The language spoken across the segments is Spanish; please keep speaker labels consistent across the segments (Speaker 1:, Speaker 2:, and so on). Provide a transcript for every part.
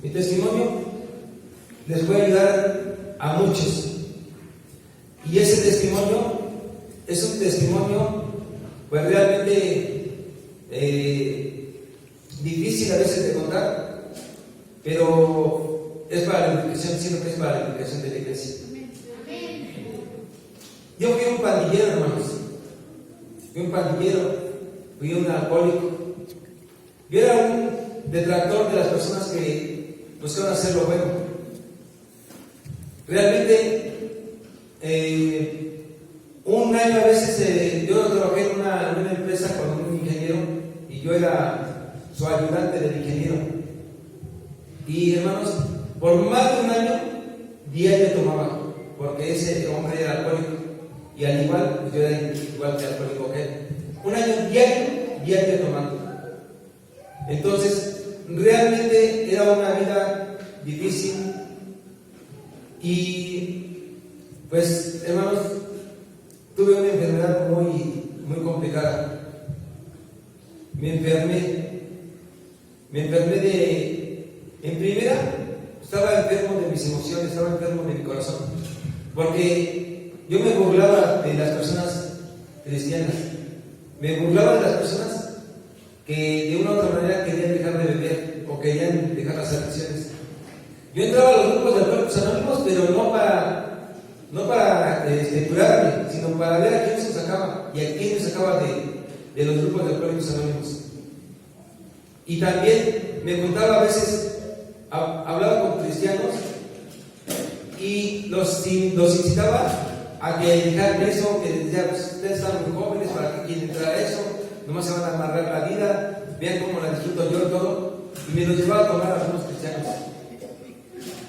Speaker 1: Mi testimonio les puede ayudar a muchos. Y ese testimonio es un testimonio, pues realmente difícil a veces de contar, pero es para la edificación, siempre que es para la edificación de la iglesia. Yo fui un pandillero, hermanos. Fui un pandillero, fui un alcohólico. Yo era un detractor de las personas que buscaban hacer lo bueno. Realmente, un año a veces yo trabajé en una empresa con un ingeniero y yo era su ayudante del ingeniero. Y hermanos, por más de un año, diario tomaba, porque ese hombre era alcohólico. Y al igual, pues yo era igual que alcohólico que él. Un año diario tomando. Entonces, realmente era una vida difícil. Y, pues, hermanos, tuve una enfermedad muy complicada. Me enfermé en primera, estaba enfermo de mis emociones, estaba enfermo de mi corazón. Porque yo me burlaba de las personas cristianas, me burlaba de las personas que de una u otra manera querían dejar de beber o querían dejar las adicciones. Yo entraba a los grupos de Alcohólicos Anónimos, pero no para curarme, sino para ver a quién se sacaba y a quién se sacaba de los grupos de Alcohólicos Anónimos. Y también me juntaba a veces, hablaba con cristianos y los incitaba a que dejaran eso, que decía, pues, ustedes están muy jóvenes, ¿para qué quieren entrar a eso? Nomás se van a amarrar la vida, vean cómo la disfruto yo y todo. Y me lo llevaba a tomar a algunos cristianos.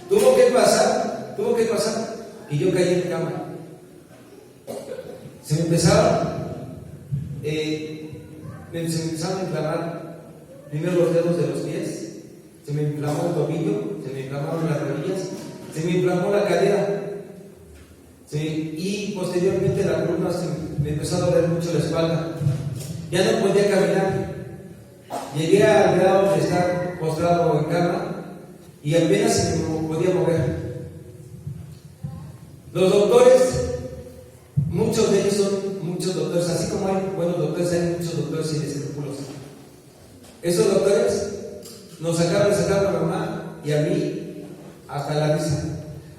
Speaker 1: Tuvo que pasar, y yo caí en mi cama. Se me empezaron a inflamar primero los dedos de los pies, se me inflamó el tobillo, se me inflamaron las rodillas, se me inflamó la cadera. Sí, y posteriormente la columna me empezó a doler mucho la espalda. Ya no podía caminar. Llegué al grado de estar postrado en cama y apenas se me podía mover. Los doctores, muchos de ellos son muchos doctores, así como hay buenos doctores, hay muchos doctores sin escrúpulos. Esos doctores nos sacaron a mamá y a mí hasta la risa.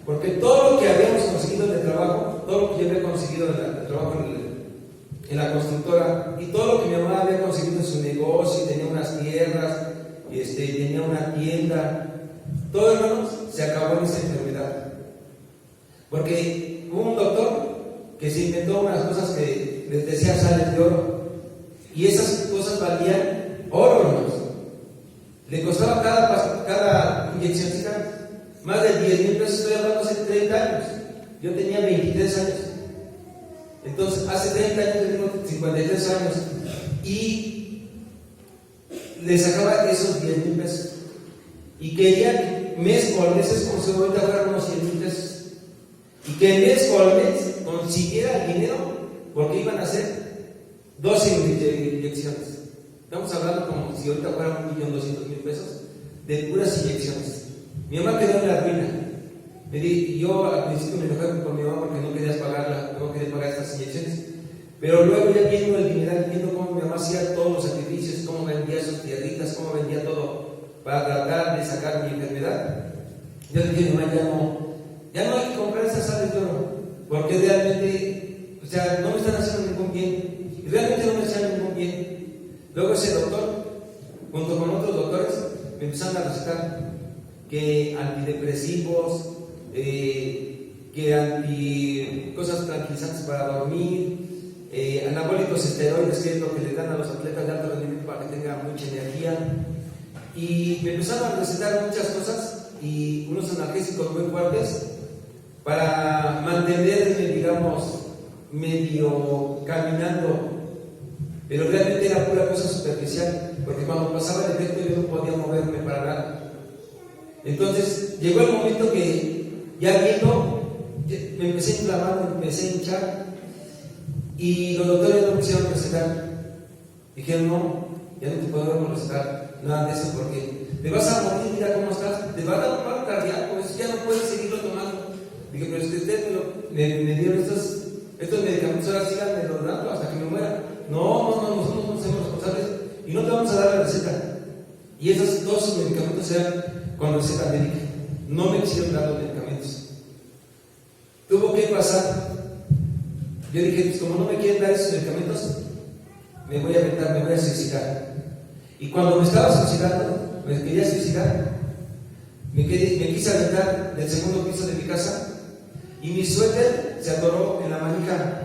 Speaker 1: Porque todo lo que habíamos conseguido en el trabajo, todo lo que yo había conseguido en el trabajo en la constructora, y todo lo que mi mamá había conseguido en su negocio, tenía unas tierras, tenía una tienda, todo, hermanos, se acabó en esa enfermedad. Porque hubo un doctor que se inventó unas cosas que les decía sales de oro, y esas cosas valían oro, hermanos. Le costaba cada inyeccióncita más de 10,000 pesos, estoy hablando hace 30 años. Yo tenía 23 años. Entonces, hace 30 años yo tengo 53 años. Y le sacaba esos 10,000 pesos. Y quería mes por mes, es como si ahorita fueran unos 100,000 pesos. Y que mes por mes consiguiera el dinero, porque iban a hacer 12 inyecciones. Estamos hablando como si ahorita fueran 1,200,000 pesos de puras inyecciones. Mi mamá quedó en la ruina. Y yo al principio me enojé con mi mamá porque no quería pagar estas inyecciones. Pero luego ya viendo el dineral, viendo cómo mi mamá hacía todos los sacrificios, cómo vendía sus tierritas, cómo vendía todo para tratar de sacar mi enfermedad, yo dije, mamá, ya no hay que comprar esas sales de oro, porque realmente, o sea, no me están haciendo ningún bien. Y realmente no me hacían ningún bien. Luego ese doctor, junto con otros doctores, me empezaron a recetar que antidepresivos, que cosas tranquilizantes para dormir, anabólicos esteroides, que es lo que le dan a los atletas de alto rendimiento para que tengan mucha energía. Y me empezaron a recetar muchas cosas y unos analgésicos muy fuertes para mantenerme, digamos, medio caminando. Pero realmente era pura cosa superficial, porque cuando pasaba el efecto yo no podía moverme para nada. Entonces llegó el momento que ya viendo, me empecé a inflamar, me empecé a hinchar, y los doctores no me quisieron recetar. Dijeron, no, ya no te podemos recetar nada de eso, porque te vas a morir, mira cómo estás, te va a dar un paro cardíaco, eso ya no puedes seguirlo tomando. Dije, pero es que usted me dieron estos medicamentos, ahora síganme los dando hasta que me muera. No, nosotros no somos responsables y no te vamos a dar la receta. Y esos dos medicamentos eran con receta médica. No me quisieron dar los medicamentos. Tuvo que pasar. Yo dije, pues como no me quieren dar esos medicamentos, me voy a aventar, me voy a suicidar. Y cuando me estaba suicidando, me quería suicidar, me quise aventar del segundo piso de mi casa y mi suéter se atoró en la manija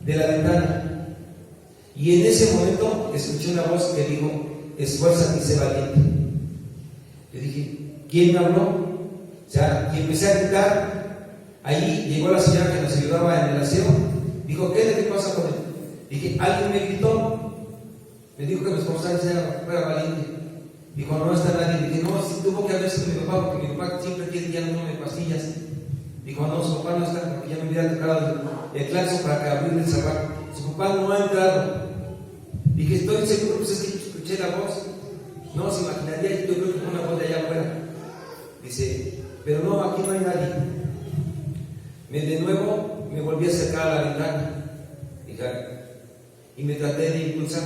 Speaker 1: de la ventana. Y en ese momento escuché una voz que dijo, esfuérzate y sé valiente. Yo dije, ¿quién me habló? O sea, y empecé a gritar. Ahí llegó la señora que nos ayudaba en el aseo. Dijo, ¿qué pasa con él? Dije, alguien me gritó. Me dijo que mi esposa fuera valiente. Dijo, no está nadie. Dije, no, si tuvo que haber sido mi papá, porque mi papá siempre quiere que ya no tome pastillas. Dijo, no, su papá no está, porque ya me hubiera tocado el claxon para que abrir el cerrar. Su papá no ha entrado. Dije, estoy seguro, pues es que escuché la voz. No, se imaginaría, yo creo que fue una voz de allá afuera. Dice, pero no, aquí no hay nadie. De nuevo me volví a acercar a la ventana. Y me traté de impulsar.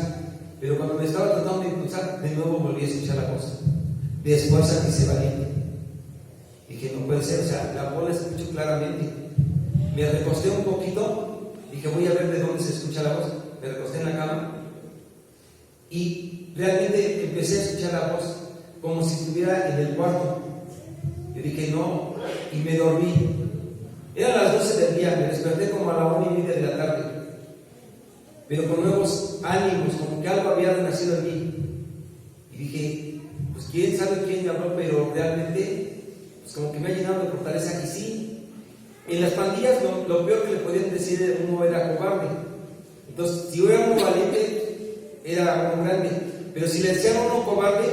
Speaker 1: Pero cuando me estaba tratando de impulsar, de nuevo volví a escuchar la voz. De esfuerza que se valiente. Dije, no puede ser, o sea, la voz la escucho claramente. Me recosté un poquito. Dije, voy a ver de dónde se escucha la voz. Me recosté en la cama. Y realmente empecé a escuchar la voz como si estuviera en el cuarto. Yo dije, no, y me dormí. Eran las 12 del día, me desperté como a la 1:30 de la tarde, pero con nuevos ánimos, como que algo había renacido en mí. Y dije, pues quién sabe quién me habló, pero realmente, pues como que me ha llenado de fortaleza. Y sí, en las pandillas lo peor que le podían decir uno era cobarde. Entonces, si era uno valiente, era uno grande, pero si le decían a uno cobarde,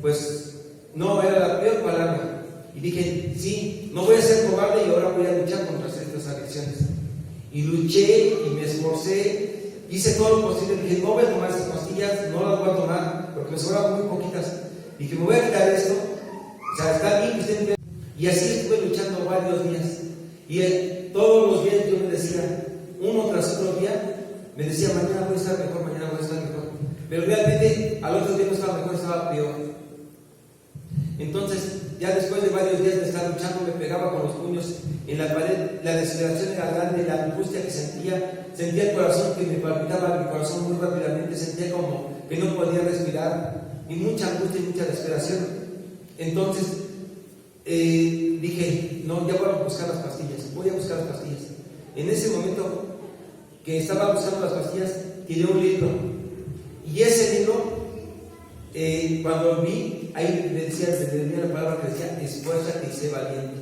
Speaker 1: pues no, era la peor palabra. Y dije, sí, no voy a ser cobarde y ahora voy a luchar contra estas adicciones. Y luché y me esforcé, hice todo lo posible. Dije, no voy a tomar estas pastillas, no las voy a tomar porque me sobraban muy poquitas. Dije, me voy a quitar esto, o sea, está bien que estén bien. Y así estuve luchando varios días. Y todos los días yo me decía, uno tras otro día, me decía, mañana voy a estar mejor, mañana voy a estar mejor. Pero realmente al otro día no estaba mejor, estaba peor. Entonces, ya después de varios días de estar luchando, me pegaba con los puños en la pared. La desesperación era grande, la angustia que sentía el corazón que me palpitaba, mi corazón muy rápidamente, sentía como que no podía respirar, y mucha angustia y mucha desesperación. Entonces, dije, no, ya voy a buscar las pastillas, voy a buscar las pastillas. En ese momento que estaba buscando las pastillas, tiré un libro, y ese libro, cuando lo vi, ahí me decía la palabra que decía, esfuérzate y sé valiente.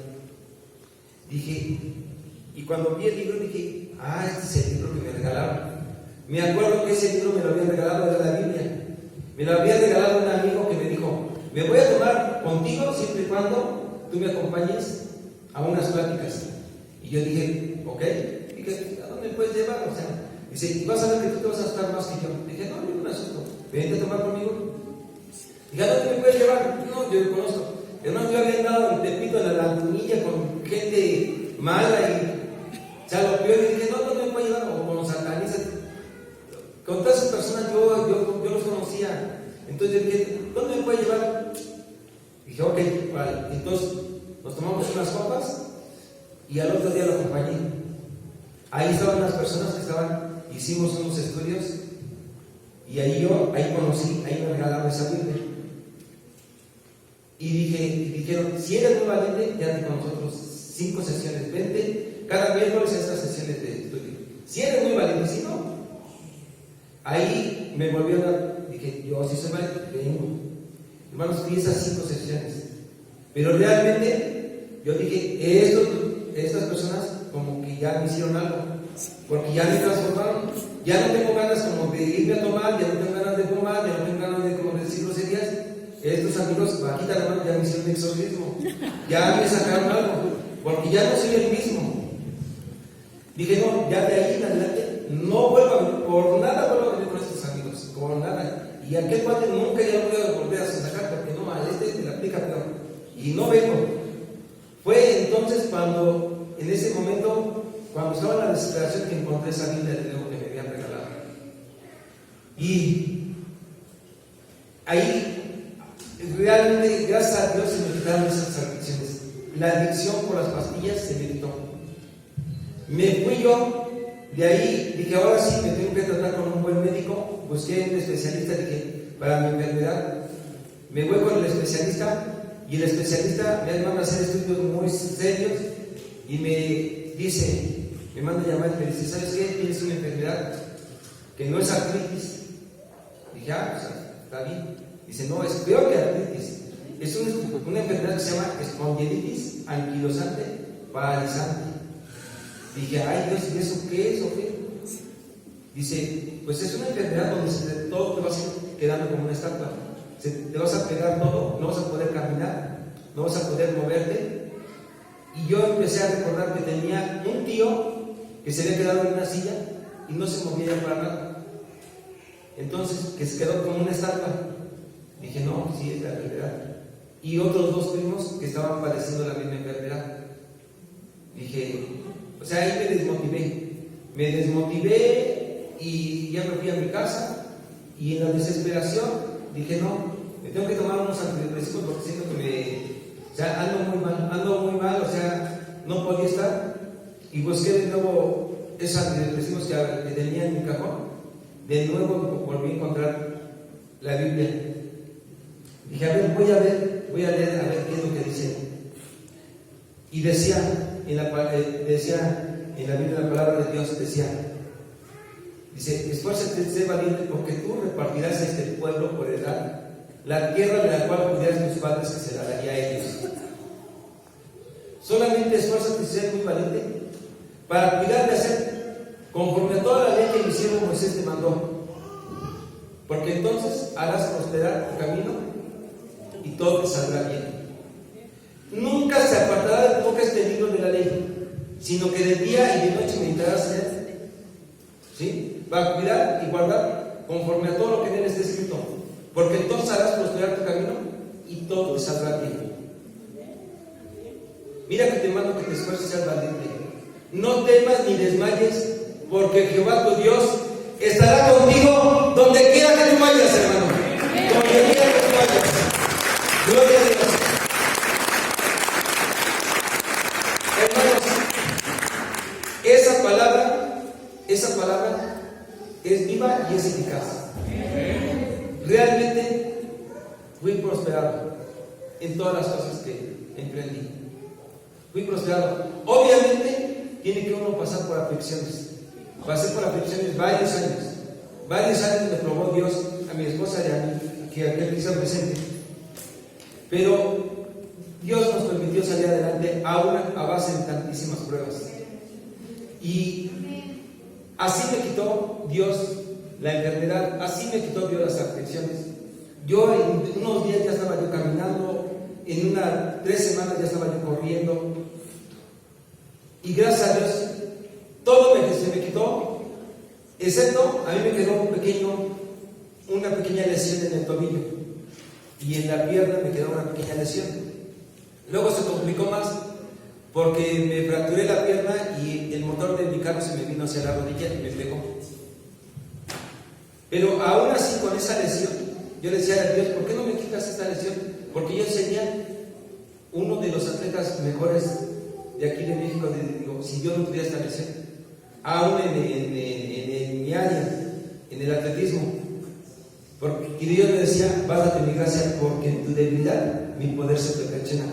Speaker 1: Dije, y cuando vi el libro dije, este es el libro que me regalaron. Me acuerdo que ese libro me lo habían regalado, era la Biblia. Me lo había regalado un amigo que me dijo, me voy a tomar contigo siempre y cuando tú me acompañes a unas pláticas. Y yo dije, ok. Dije, ¿a dónde me puedes llevar? O sea, dice, vas a ver que tú te vas a estar más que yo. Dije, no, yo no me asusto, vente a tomar conmigo. Dije, ¿a dónde me puedes llevar? No, yo lo conozco. Hermano, yo había andado en Tepito, en la Lagunilla, con gente mala y, o sea, lo peor. Y dije, no, ¿dónde me puedes llevar? O con los satanistas. Con todas esas personas yo los conocía. Entonces yo dije, ¿dónde me puedes llevar? Dije, ok, vale. Entonces nos tomamos unas copas y al otro día lo acompañé. Ahí estaban las personas que hicimos unos estudios, y ahí conocí, ahí me regalaron esa Biblia. Y dijeron, si eres muy valiente, quédate con nosotros 5 sesiones, vente cada miércoles a estas sesiones de estudio. Si eres muy valiente, si no, ahí me volvió a dar, dije, yo sí soy valiente, vengo. Hermanos, fui esas 5 sesiones. Pero realmente, yo dije, estas personas como que ya me hicieron algo, porque ya me transformaron. Ya no tengo ganas como de irme a tomar, ya no tengo ganas de fumar, ya no tengo ganas de como decir groserías. Estos amigos, bajita la mano, ya me hicieron un exorcismo, ya me sacaron algo, porque ya no soy el mismo. Dije, no, ya de ahí en adelante, no vuelvo por nada vuelvo a venir con estos amigos, por nada. Y aquel cuate nunca ya lo voy a volver a sacar, porque no, a este de la y no vengo. Fue entonces cuando, en ese momento, cuando estaba en la desesperación, que encontré esa Biblia de nuevo que me habían regalado. Y ahí, realmente, gracias a Dios, se me quitaron esas adicciones. La adicción por las pastillas se me quitó. Me fui yo. De ahí dije, ahora sí me tengo que tratar con un buen médico. Busqué un especialista, dije, para mi enfermedad. Me voy con el especialista y el especialista me manda a hacer estudios muy serios y me dice, me manda a llamar y me dice, ¿sabes qué? Tienes una enfermedad que no es artritis. Dije, pues está bien. Dice, no, es peor que artritis. Es una enfermedad que se llama espondilitis anquilosante paralizante. Dije, ay Dios, ¿y eso qué es o qué? Dice, pues es una enfermedad donde todo te va a ir quedando como una estatua. Te vas a pegar todo, no vas a poder caminar, no vas a poder moverte. Y yo empecé a recordar que tenía un tío que se había quedado en una silla y no se movía ya para nada. Entonces, que se quedó como una estatua. Dije, no, sí, es la enfermedad. Y otros dos primos que estaban padeciendo la misma enfermedad. Dije, o sea, ahí me desmotivé. Me desmotivé y ya me fui a mi casa. Y en la desesperación dije, no, me tengo que tomar unos antidepresivos porque siento que ando muy mal, o sea, no podía estar. Y busqué de nuevo esos antidepresivos que tenía en mi cajón. De nuevo volví a encontrar la Biblia. Dije, a ver, voy a leer a ver qué es lo que dice. Y decía en la Biblia, la palabra de Dios dice, esfuérzate de ser valiente porque tú repartirás a este pueblo por heredad la tierra de la cual cuidarás tus padres que se la daría a ellos. Solamente esfuérzate de ser muy valiente para cuidar de hacer conforme a toda la ley que mi siervo Moisés te mandó, porque entonces harás prosperar tu camino y todo te saldrá bien. Nunca se apartará de tu boca este libro de la ley, sino que de día y de noche meditarás en él, ¿sí? Para cuidar y guardar conforme a todo lo que en él está escrito, porque entonces harás prosperar tu camino y todo te saldrá bien. Mira que te mando que te esfuerces al valiente. No temas ni desmayes, porque Jehová tu Dios estará contigo donde quiera que tú vayas, hermano. Donde quiera que tú vayas. Gloria a Dios. Hermanos, esa palabra es viva y es eficaz. Realmente fui prosperado en todas las cosas que emprendí. Fui prosperado. Obviamente tiene que uno pasar por aflicciones. Pasé por aflicciones varios años. Varios años me probó Dios a mi esposa y a mí, que aquel hizo presente. Pero Dios nos permitió salir adelante aún a base de tantísimas pruebas. Y así me quitó Dios la enfermedad, así me quitó Dios las aflicciones. Yo en unos días ya estaba yo caminando, en 3 semanas ya estaba yo corriendo. Y gracias a Dios, todo se me quitó, excepto a mí me quedó una pequeña lesión en el tobillo. Y en la pierna me quedó una pequeña lesión. Luego se complicó más porque me fracturé la pierna y el motor de mi carro se me vino hacia la rodilla y me pegó. Pero aún así, con esa lesión, yo le decía a Dios, ¿por qué no me quitas esta lesión? Porque yo sería uno de los atletas mejores de aquí de México. Digo, si yo no tuviera esta lesión, aún en mi área, en el atletismo. Y Dios me decía, bástate mi gracia, porque en tu debilidad mi poder se perfecciona.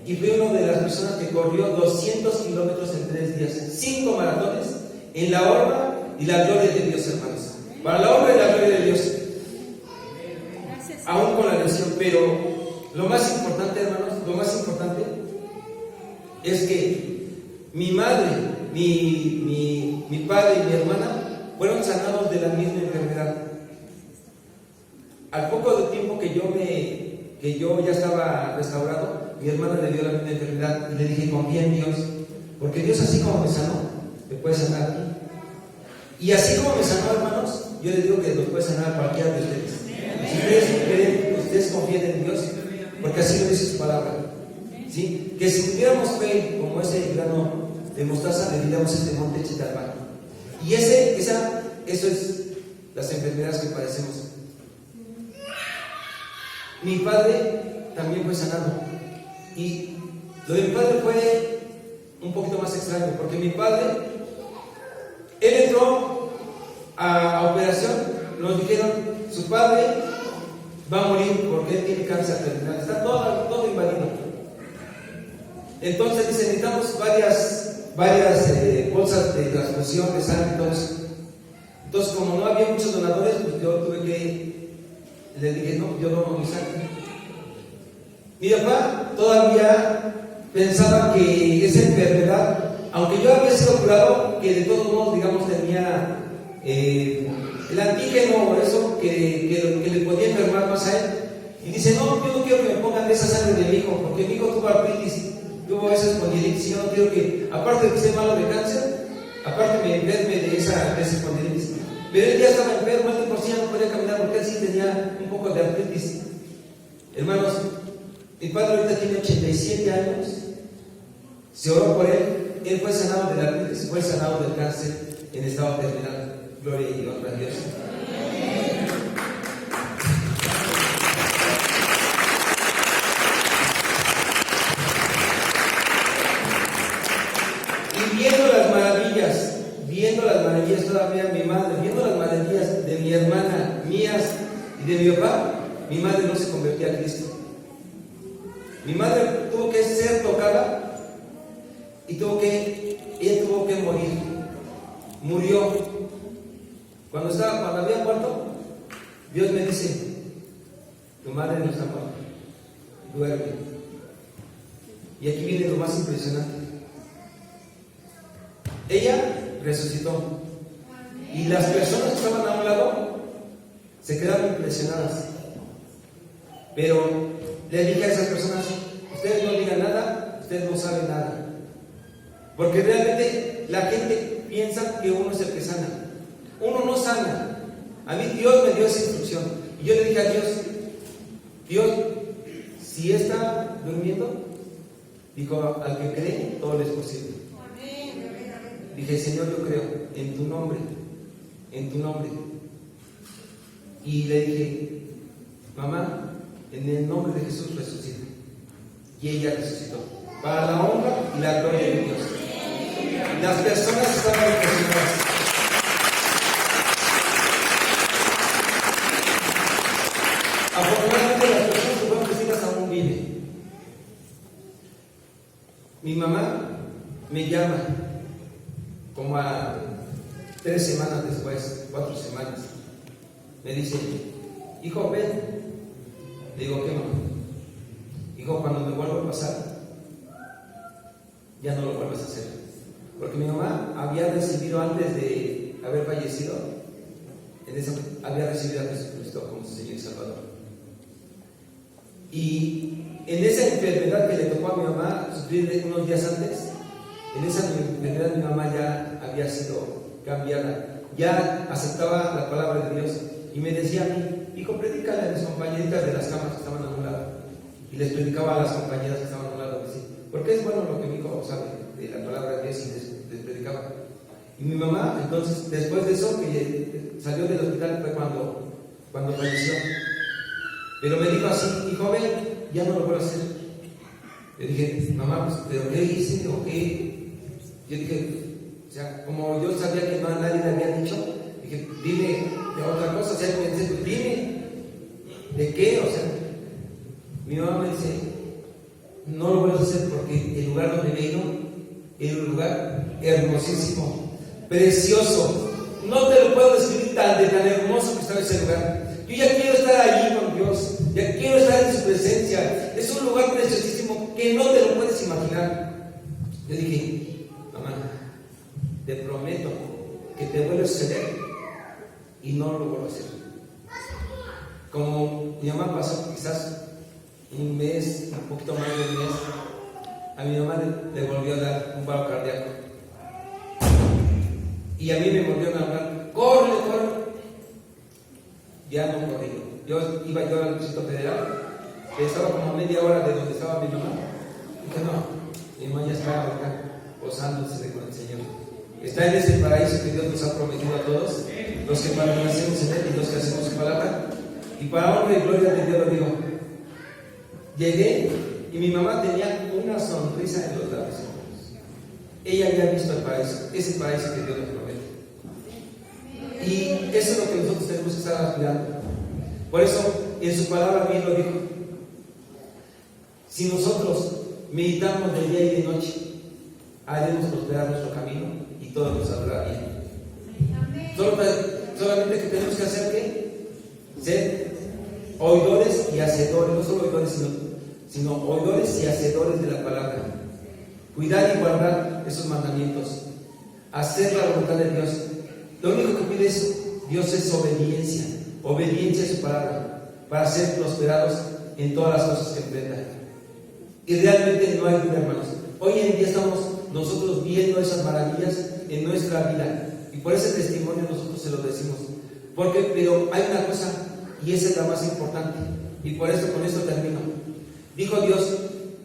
Speaker 1: Y fui una de las personas que corrió 200 kilómetros en 3 días, 5 maratones, en la honra y la gloria de Dios, hermanos. Para la honra y la gloria de Dios. Aún con la lesión, pero lo más importante, hermanos, lo más importante es que mi madre, mi padre y mi hermana fueron sanados de la misma enfermedad. Al poco de tiempo que yo ya estaba restaurado, mi hermana le dio la misma enfermedad y le dije, confía en Dios, porque Dios así como me sanó, me puede sanar a ti. Y así como me sanó, hermanos, yo les digo que los puede sanar a cualquiera de ustedes. Si ustedes creen, ustedes confían en Dios, porque así lo dice su palabra. ¿Sí? Que si tuviéramos fe como ese grano de mostaza, le diríamos este monte, échate al mar. Y eso es las enfermedades que padecemos. Mi padre también fue sanado. Y lo de mi padre fue un poquito más extraño, porque mi padre, él entró a operación, nos dijeron, su padre va a morir porque él tiene cáncer terminal, está todo invadido. Entonces dice, necesitamos varias bolsas de transfusión de sangre y todo eso. Entonces, como no había muchos donadores, pues yo le dije, no, yo dono mi sangre. Mi papá todavía pensaba que esa enfermedad, aunque yo había sido curado, que de todos modos, digamos, tenía el antígeno o eso que le podía enfermar más a él. Y dice, no, yo no quiero que me pongan esa sangre de mi hijo, porque mi hijo tuvo artritis, tuvo esa espondilitis, y yo no quiero que, aparte de que esté malo de cáncer, aparte me enferme de esa espondilitis. Pero él ya estaba enfermo, él por sí ya no podía caminar porque él sí tenía un poco de artritis. Hermanos, mi padre ahorita tiene 87 años, se oró por él fue sanado de la artritis, fue sanado del cáncer en estado terminal. Gloria y honra a Dios. Y viendo las maravillas todavía mi madre, viendo las maravillas de mi hermana, mías y de mi papá, mi madre no se convertía a Cristo. Mi madre tuvo que ser tocada y ella tuvo que morir. Murió. Cuando había muerto, Dios me dice, tu madre no está muerta, duerme. Y aquí viene lo más impresionante. Ella resucitó. Y las personas que estaban a un lado se quedaron impresionadas. Pero le dije a esas personas, ustedes no digan nada, ustedes no saben nada. Porque realmente la gente piensa que uno es el que sana. Uno no sana. A mí Dios me dio esa instrucción. Y yo le dije a Dios, si está durmiendo, dijo, al que cree, todo le es posible. Dije, Señor, yo creo en tu nombre, Y le dije, mamá, en el nombre de Jesús resucita. Y ella resucitó. Para la honra y la gloria de Dios. Las personas estaban impresionadas. Afortunadamente las personas que fueron vecinas aún viven. Mi mamá me llama como a 3 semanas después, 4 semanas. Me dice, hijo, ven. Le digo, ¿qué, mamá? Hijo, cuando me vuelva a pasar, ya no lo vuelvas a hacer. Porque mi mamá había recibido, antes de haber fallecido, había recibido a Jesucristo como su Señor y Salvador. Y en esa enfermedad que le tocó a mi mamá sufrir unos días antes, en esa enfermedad mi mamá ya había sido cambiada, ya aceptaba la palabra de Dios y me decía a mí, hijo, predícale a mis compañeritas de las camas que estaban a un lado. Y les predicaba a las compañeras que estaban a un lado, porque es bueno lo que mi hijo sabe de la palabra de Dios, y les predicaba. Y mi mamá, entonces, después de eso, que salió del hospital, fue cuando falleció. Pero me dijo así, hijo, ven, ya no lo puedo hacer. Le dije, mamá, pues, ¿pero qué hice o qué? Yo dije, o sea, como yo sabía que nadie le había dicho, dije, dime de otra cosa, o sea, pensé, pues, dime, ¿de qué? O sea, mi mamá me dice, no lo puedo hacer porque el lugar donde me he ido era un lugar hermosísimo, precioso. No te lo puedo describir tan hermoso que estaba ese lugar. Yo ya quiero estar allí con Dios, ya quiero estar en su presencia. Es un lugar preciosísimo que no te lo puedes imaginar. Yo dije, mamá, te prometo que te vuelvo a suceder y no lo vuelvo a hacer. Como mi mamá pasó quizás un mes, un poquito más de un mes, a mi mamá le volvió a dar un paro cardíaco. Y a mí me volvieron a hablar, corre. Ya no corrí. Yo iba al Distrito Federal que estaba como a media hora de donde estaba mi mamá. Dije, no, mi mamá ya está acá, gozándose con el Señor. Está en ese paraíso que Dios nos ha prometido a todos, los que permanecemos en Él y los que hacemos su palabra. Y para honra y gloria de Dios lo digo. Llegué y mi mamá tenía una sonrisa en los labios. Ella había visto el paraíso, ese paraíso que Dios nos promete. Y eso es lo que nosotros tenemos que estar aspirando. Por eso, en su palabra bien lo dijo. Si nosotros meditamos de día y de noche, haremos prosperar nuestro camino y todo nos saldrá bien. Solamente que tenemos que hacer ¿qué? Ser oidores y hacedores, no solo oidores, sino oidores y hacedores de la palabra. Cuidar y guardar esos mandamientos, hacer la voluntad de Dios. Lo único que pide Dios es obediencia, obediencia a su palabra, para ser prosperados en todas las cosas que enfrentan. Y realmente no hay duda, hermanos. Hoy en día estamos nosotros viendo esas maravillas en nuestra vida, y por ese testimonio nosotros se lo decimos. Pero hay una cosa, y esa es la más importante, y por eso con esto termino. Dijo Dios,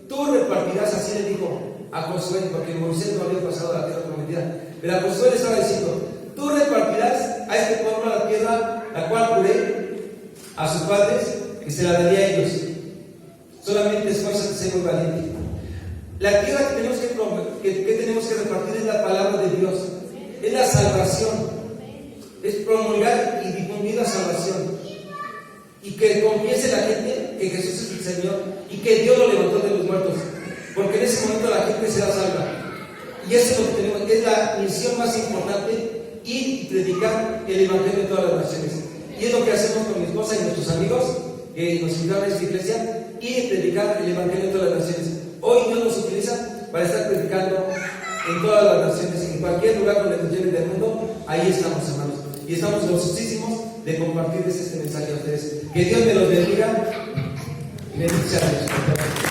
Speaker 1: tú repartirás, así le dijo a Josué, porque Moisés no había pasado a la tierra prometida, pero a Josué le estaba diciendo, tú repartirás a este pueblo la tierra, la cual juré a sus padres que se la daría a ellos. Solamente esfuérzate, sé muy valiente. La tierra que tenemos que repartir es la palabra de Dios, es la salvación, es promulgar y difundir la salvación, y que confiese la gente que Jesús es el Señor y que Dios lo levantó de los muertos, porque en ese momento la gente será salva. Y eso es lo que tenemos, es la misión más importante, ir y predicar el Evangelio en todas las naciones. Y es lo que hacemos con mi esposa y nuestros amigos que nos invitaron a esta iglesia, ir y predicar el Evangelio en todas las naciones. Hoy Dios nos utiliza para estar predicando en todas las naciones, en cualquier lugar donde nos lleven del mundo. Ahí estamos, hermanos, y estamos gozosísimos de compartirles este mensaje a ustedes. Que Dios me los bendiga. Bendiciones.